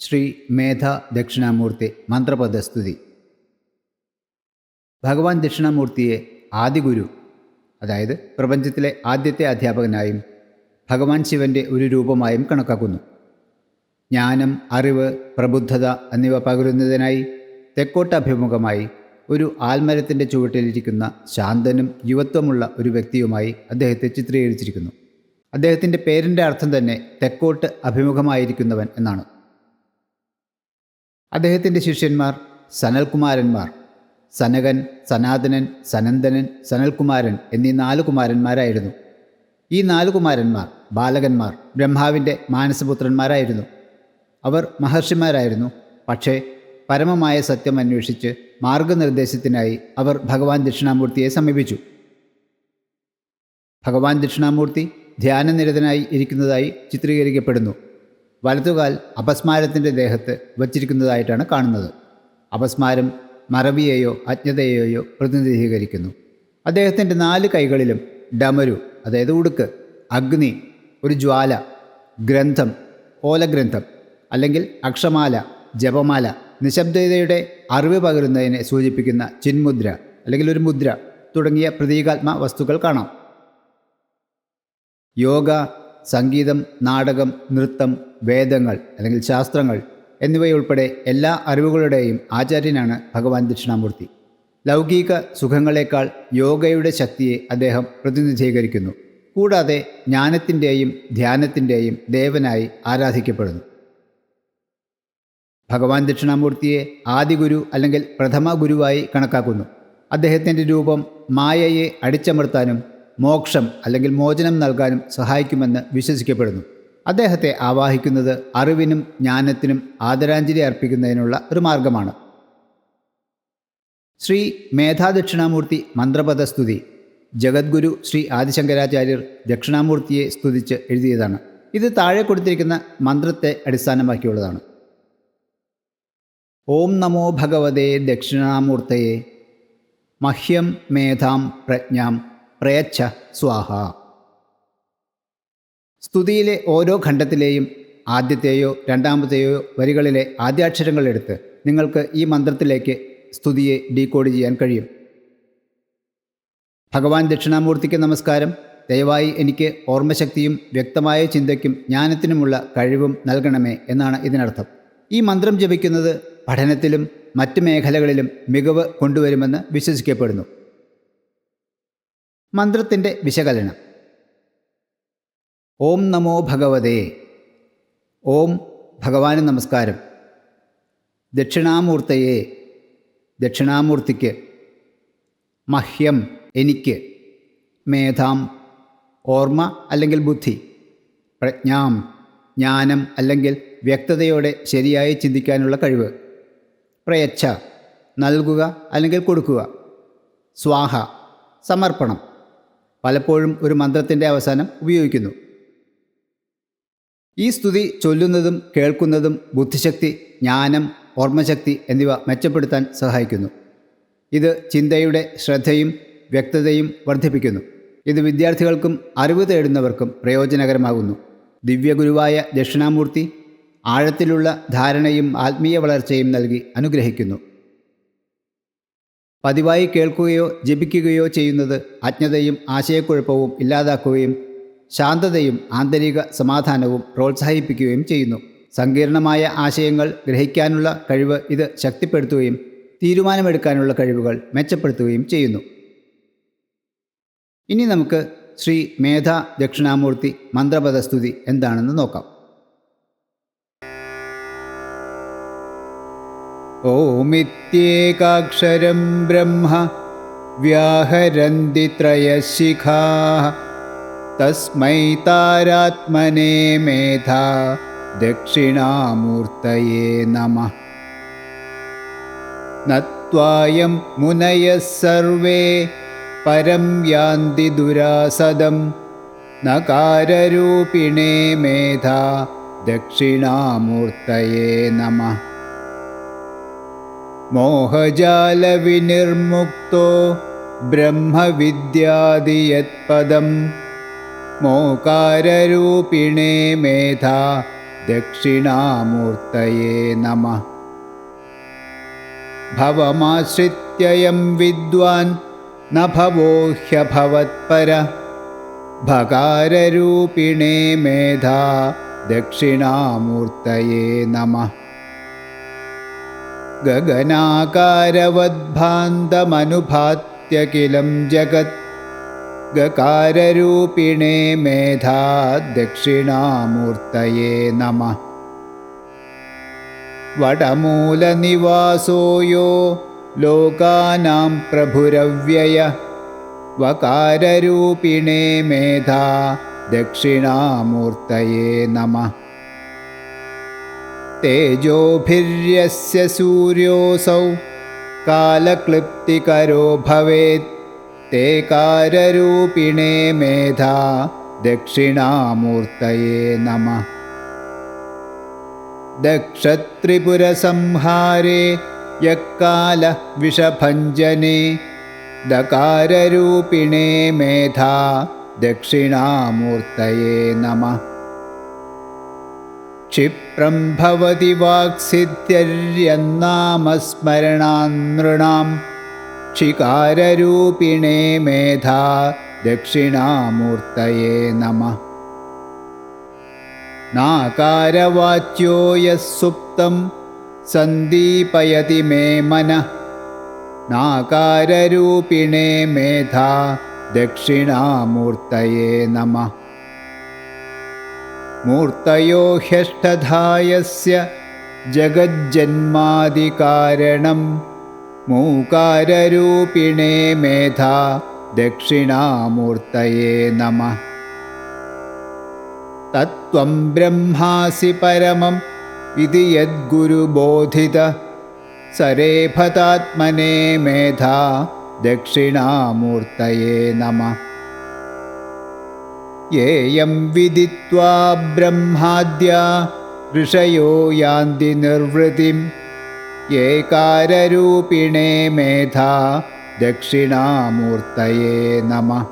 ശ്രീ മേധ ദക്ഷിണാമൂർത്തി മന്ത്രപദസ്തുതി. ഭഗവാൻ ദക്ഷിണാമൂർത്തിയെ ആദിഗുരു, അതായത് പ്രപഞ്ചത്തിലെ ആദ്യത്തെ അധ്യാപകനായും ഭഗവാൻ ശിവൻ്റെ ഒരു രൂപമായും കണക്കാക്കുന്നു. ജ്ഞാനം, അറിവ്, പ്രബുദ്ധത എന്നിവ പകരുന്നതിനായി തെക്കോട്ടഭിമുഖമായി ഒരു ആൽമരത്തിൻ്റെ ചുവട്ടിലിരിക്കുന്ന ശാന്തനും യുവത്വമുള്ള ഒരു വ്യക്തിയുമായി അദ്ദേഹത്തെ ചിത്രീകരിച്ചിരിക്കുന്നു. അദ്ദേഹത്തിൻ്റെ പേരിൻ്റെ അർത്ഥം തന്നെ തെക്കോട്ട് അഭിമുഖമായിരിക്കുന്നവൻ എന്നാണ്. അദ്ദേഹത്തിൻ്റെ ശിഷ്യന്മാർ സനൽകുമാരന്മാർ, സനകൻ, സനാതനൻ, സനന്ദനൻ, സനൽകുമാരൻ എന്നീ 4 കുമാരന്മാരായിരുന്നു. ഈ 4 കുമാരന്മാർ ബാലകന്മാർ, ബ്രഹ്മാവിൻ്റെ മാനസപുത്രന്മാരായിരുന്നു. അവർ മഹർഷിമാരായിരുന്നു. പക്ഷേ പരമമായ സത്യം അന്വേഷിച്ച് മാർഗനിർദ്ദേശത്തിനായി അവർ ഭഗവാൻ ദക്ഷിണാമൂർത്തിയെ സമീപിച്ചു. ഭഗവാൻ ദക്ഷിണാമൂർത്തി ധ്യാനനിരതനായി ഇരിക്കുന്നതായി ചിത്രീകരിക്കപ്പെടുന്നു. വലതുകാൽ അപസ്മാരത്തിൻ്റെ ദേഹത്ത് വച്ചിരിക്കുന്നതായിട്ടാണ് കാണുന്നത്. അപസ്മാരം മറവിയെയോ അജ്ഞതയെയോ പ്രതിനിധീകരിക്കുന്നു. അദ്ദേഹത്തിൻ്റെ 4 കൈകളിലും ഡമരു, അതായത് ഉടുക്ക്, അഗ്നി, ഒരു ജ്വാല, ഗ്രന്ഥം, ഓലഗ്രന്ഥം അല്ലെങ്കിൽ അക്ഷമാല, ജപമാല, നിശബ്ദതയുടെ അറിവ് പകരുന്നതിനെ സൂചിപ്പിക്കുന്ന ചിന്മുദ്ര അല്ലെങ്കിൽ ഒരു മുദ്ര തുടങ്ങിയ പ്രതീകാത്മ വസ്തുക്കൾ കാണാം. യോഗ, സംഗീതം, നാടകം, നൃത്തം, വേദങ്ങൾ അല്ലെങ്കിൽ ശാസ്ത്രങ്ങൾ എന്നിവയുൾപ്പെടെ എല്ലാ അറിവുകളുടെയും ആചാര്യനാണ് ഭഗവാൻ ദക്ഷിണാമൂർത്തി. ലൗകിക സുഖങ്ങളെക്കാൾ യോഗയുടെ ശക്തിയെ അദ്ദേഹം പ്രതിനിധീകരിക്കുന്നു. കൂടാതെ ജ്ഞാനത്തിൻ്റെയും ധ്യാനത്തിൻ്റെയും ദേവനായി ആരാധിക്കപ്പെടുന്നു. ഭഗവാൻ ദക്ഷിണാമൂർത്തിയെ ആദിഗുരു അല്ലെങ്കിൽ പ്രഥമ ഗുരുവായി കണക്കാക്കുന്നു. അദ്ദേഹത്തിൻ്റെ രൂപം മായയെ അടിച്ചമർത്താനും മോക്ഷം അല്ലെങ്കിൽ മോചനം നൽകാനും സഹായിക്കുമെന്ന് വിശ്വസിക്കപ്പെടുന്നു. അദ്ദേഹത്തെ ആവാഹിക്കുന്നത് അറിവിനും ജ്ഞാനത്തിനും ആദരാഞ്ജലി അർപ്പിക്കുന്നതിനുള്ള ഒരു മാർഗമാണ്. ശ്രീ മേധാ ദക്ഷിണാമൂർത്തി മന്ത്രപദസ്തുതി ജഗദ്ഗുരു ശ്രീ ആദിശങ്കരാചാര്യർ ദക്ഷിണാമൂർത്തിയെ സ്തുതിച്ച് എഴുതിയതാണ്. ഇത് താഴെ കൊടുത്തിരിക്കുന്ന മന്ത്രത്തെ അടിസ്ഥാനമാക്കിയുള്ളതാണ്. ഓം നമോ ഭഗവതേ ദക്ഷിണാമൂർത്തയെ മഹ്യം മേധാം പ്രജ്ഞാം പ്രയച്ഛ സ്വാഹ. സ്തുതിയിലെ ഓരോ ഖണ്ഡത്തിലെയും ആദ്യത്തെയോ രണ്ടാമത്തെയോ വരികളിലെ ആദ്യാക്ഷരങ്ങൾ എടുത്ത് നിങ്ങൾക്ക് ഈ മന്ത്രത്തിലേക്ക് സ്തുതിയെ ഡീകോഡ് ചെയ്യാൻ കഴിയും. ഭഗവാൻ ദക്ഷിണാമൂർത്തിക്ക് നമസ്കാരം. ദയവായി എനിക്ക് ഓർമ്മശക്തിയും വ്യക്തമായ ചിന്തയ്ക്കും ജ്ഞാനത്തിനുമുള്ള കഴിവും നൽകണമേ എന്നാണ് ഇതിനർത്ഥം. ഈ മന്ത്രം ജപിക്കുന്നത് പഠനത്തിലും മറ്റ് മേഖലകളിലും മികവ് കൊണ്ടുവരുമെന്ന് വിശ്വസിക്കപ്പെടുന്നു. മന്ത്രത്തിൻ്റെ വിശകലനം. ഓം നമോ ഭഗവതേ. ഓം ഭഗവാന് നമസ്കാരം. ദക്ഷിണാമൂർത്തയെ, ദക്ഷിണാമൂർത്തിക്ക്. മഹ്യം എനിക്ക്. മേധാം ഓർമ്മ അല്ലെങ്കിൽ ബുദ്ധി. പ്രജ്ഞാം ജ്ഞാനം അല്ലെങ്കിൽ വ്യക്തതയോടെ ശരിയായി ചിന്തിക്കാനുള്ള കഴിവ്. പ്രയച്ഛ നൽകുക അല്ലെങ്കിൽ കൊടുക്കുക. സ്വാഹ സമർപ്പണം പലപ്പോഴും ഒരു മന്ത്രത്തിൻ്റെ അവസാനം ഉപയോഗിക്കുന്നു. ഈ സ്തുതി ചൊല്ലുന്നതും കേൾക്കുന്നതും ബുദ്ധിശക്തി, ജ്ഞാനം, ഓർമ്മശക്തി എന്നിവ മെച്ചപ്പെടുത്താൻ സഹായിക്കുന്നു. ഇത് ചിന്തയുടെ ശ്രദ്ധയും വ്യക്തതയും വർദ്ധിപ്പിക്കുന്നു. ഇത് വിദ്യാർത്ഥികൾക്കും അറിവ് തേടുന്നവർക്കും പ്രയോജനകരമാകുന്നു. ദിവ്യഗുരുവായ ദക്ഷിണാമൂർത്തി ആഴത്തിലുള്ള ധാരണയും ആത്മീയ വളർച്ചയും നൽകി അനുഗ്രഹിക്കുന്നു. പതിവായി കേൾക്കുകയോ ജപിക്കുകയോ ചെയ്യുന്നത് അജ്ഞതയും ആശയക്കുഴപ്പവും ഇല്ലാതാക്കുകയും ശാന്തതയും ആന്തരിക സമാധാനവും പ്രോത്സാഹിപ്പിക്കുകയും ചെയ്യുന്നു. സങ്കീർണമായ ആശയങ്ങൾ ഗ്രഹിക്കാനുള്ള കഴിവ് ഇത് ശക്തിപ്പെടുത്തുകയും തീരുമാനമെടുക്കാനുള്ള കഴിവുകൾ മെച്ചപ്പെടുത്തുകയും ചെയ്യുന്നു. ഇനി നമുക്ക് ശ്രീ മേധ ദക്ഷിണാമൂർത്തി മന്ത്രപദസ്തുതി എന്താണെന്ന് നോക്കാം. ഓമിത്യേകാക്ഷരം ബ്രഹ്മ വ്യാഹരന്തി ത്രയശിഖാഃ തസ്മൈ താരാത്മനേ മേധാ ദക്ഷിണാമൂർത്തയേ നമഃ. നത്വായം മുനയഃ സർവേ പരം യാന്തി ദുരാസദം നകാരരൂപിണേ മേധാ ദക്ഷിണാമൂർത്തയേ നമഃ. മോഹജാലവിനിർമുക്തോ ബ്രഹ്മവിദ്യാദിയത്പദം മോകാരരൂപിണേ മേധാ दक्षिणामूर्तये नमः। भवमाश्रित्ययं विद्वान् न भवो ह्यभवत्पर भकाररूपिणे मेधा दक्षिणामूर्तये नमः। गगनाकारवद्भान्तमनुभात्यखिलं जगत् गकाररूपिणे मेधा दक्षिणामूर्तये नमः। वडमूलनिवासो यो लोकानां प्रभुरव्यय वकाररूपिणे मेधा दक्षिणामूर्तये नमः। तेजोभिर्यस्य सूर्योऽसौ कालक्लिप्तिकरो भवेत् ते काररूपिणे मेधा दक्षिणामूर्तये नमः। दक्षत्रिपुरसंहारे यः कालः विषभञ्जने दकाररूपिणे मेधा दक्षिणामूर्तये नमः। क्षिप्रं भवति वाक्सिद्धिर्यन्नामस्मरणान् नृणां क्षिकाररूपिणे मेधा दक्षिणामूर्तये नमः। नाकारवाच्यो यः सुप्तं सन्दीपयति मे मनः नाकाररूपिणे मेधा दक्षिणामूर्तये नमः। मूर्तयो ह्यष्टधायस्य जगज्जन्मादिकारणं मूकाररूपिणे मेधा दक्षिणामूर्तये नमः। तत्त्वं ब्रह्मासि परमम् इति यद्गुरुबोधित सरेफतात्मने मेधा दक्षिणामूर्तये नमः। येयं विदित्वा ब्रह्माद्या ऋषयो यान्ति निर्वृतिं येकाररूपिणे मेधा दक्षिणामूर्तये नमः।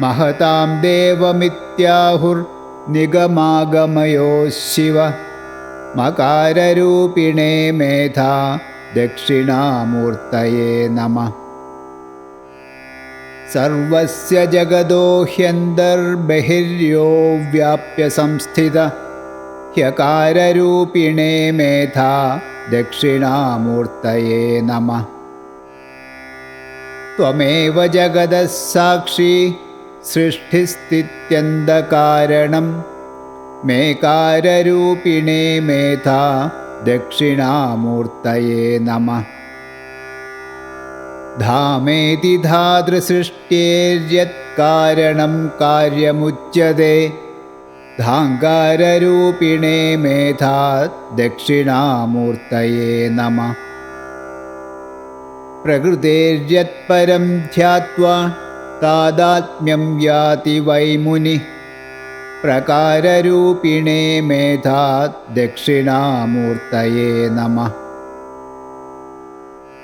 महतां देवमित्याहुर्निगमागमयोः शिव मकाररूपिणे मेधा दक्षिणामूर्तये नमः। सर्वस्य जगदो ह्यन्तर्बहिर्यो व्याप्य संस्थित ह्यकाररूपिणे मेधा दक्षिणामूर्तये नमः। त्वमेव जगदः साक्षी सृष्टिस्थित्यन्तकारणं मेकाररूपिणे मेधा दक्षिणामूर्तये नमः। धामेति धातृसृष्ट्येर्यत्कारणं कार्यमुच्यते धाङ्काररूपिणे मेधा दक्षिणामूर्तये नमः। प्रकृतेर्यत्परं ध्यात्वा तादात्म्यं याति वै मुनिः प्रकाररूपिणे मेधा दक्षिणामूर्तये नमः।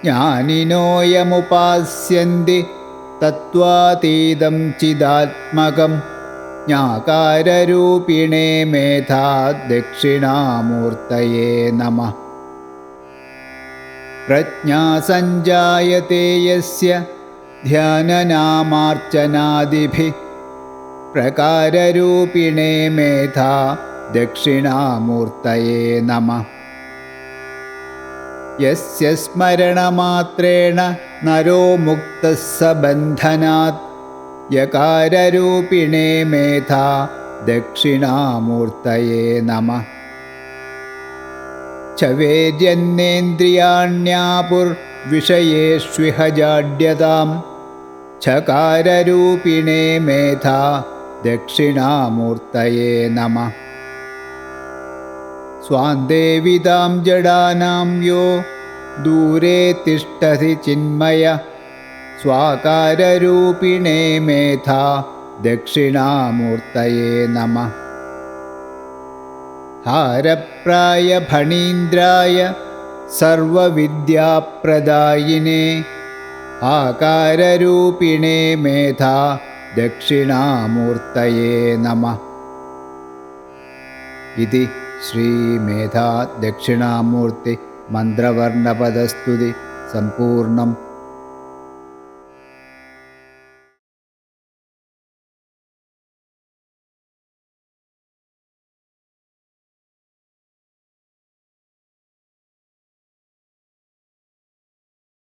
ज्ञानिनोऽयमुपास्यन्ति तत्त्वातीतं चिदात्मकं ज्ञाकाररूपिणे मेधा दक्षिणामूर्तये नमः। प्रज्ञा सञ्जायते यस्य ध्याननामार्चनादिभिः प्रकाररूपिणे मेधा दक्षिणामूर्तये नमः। यस्य स्मरणमात्रेण नरो मुक्तः स बन्धनात् यकाररूपिणे मेधा दक्षिणामूर्तये नमः। छवेर्यन्नेन्द्रियाण्यापुर्विषयेष्विह जाड्यतां छकाररूपिणे मेधा दक्षिणामूर्तये नमः। स्वान्देविदां जडानां यो दूरे तिष्ठति चिन्मय स्वाकाररूपिणे मेधा दक्षिणामूर्तये नमः। हारप्रायफणीन्द्राय सर्वविद्याप्रदायिने आकाररूपिणे मेधा दक्षिणामूर्तये नमः। ഇതി ശ്രീമേധാ ദക്ഷിണാമൂർത്തി മന്ത്രവർണ്ണപദസ്തുതി സമ്പൂർണം